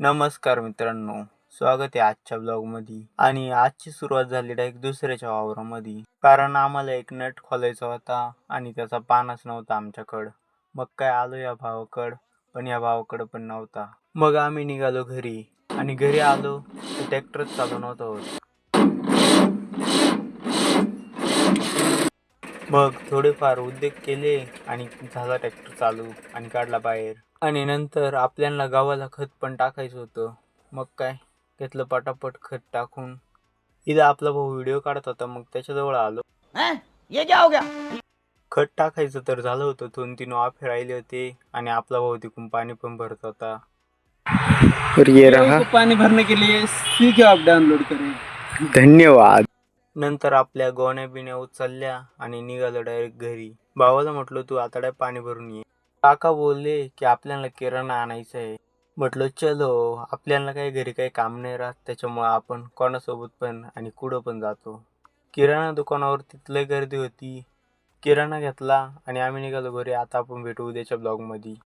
नमस्कार मित्रांनो, स्वागत आहे आजच्या ब्लॉगमध्ये. आणि आजची सुरुवात झाली डायरेक्ट दुसऱ्याच्या वावरामध्ये, कारण आम्हाला एक नट खोलायचा होता आणि त्याचा पानच नव्हता आमच्याकडं. मग काय आलो या भावाकडं, पण या भावाकडं पण नव्हता. मग आम्ही निघालो घरी आणि घरी आलो तर ट्रॅक्टरच चालू नव्हता होत. मग थोडेफार उद्योग केले आणि झाला ट्रॅक्टर चालू आणि काढला बाहेर. आणि नंतर आपल्याला गावाला खत पण टाकायचं होतं. मग काय घेतलं पटापट खत टाकून. इथं आपला भाऊ व्हिडिओ काढत होता, मग त्याच्याजवळ आलो. ये क्या हो गया? खत टाकायचं तर झालं होतं, 2-3 वाफे राहिले होते आणि आपला भाऊ तिकडून पाणी पण भरत होता. को पानी भरने के लिए सीखे आप डाउनलोड करें. धन्यवाद. नंतर आपल्या गोण्या बिण्या उचलल्या आणि निघालो डायरेक्ट घरी. भावाला म्हटलं तू आता डायरेक्ट पाणी भरून ये. काका बोलले की आपल्याला किराणा आणायचा आहे. म्हटलं चलो, आपल्याला काही घरी काही काम नाही राहत, त्याच्यामुळे आपण कोणासोबत पण आणि कुठं पण जातो. किराणा दुकानावर तिथलं गर्दी होती. किराणा घेतला आणि आम्ही निघालो घरी. आता आपण भेटू उद्याच्या ब्लॉगमध्ये.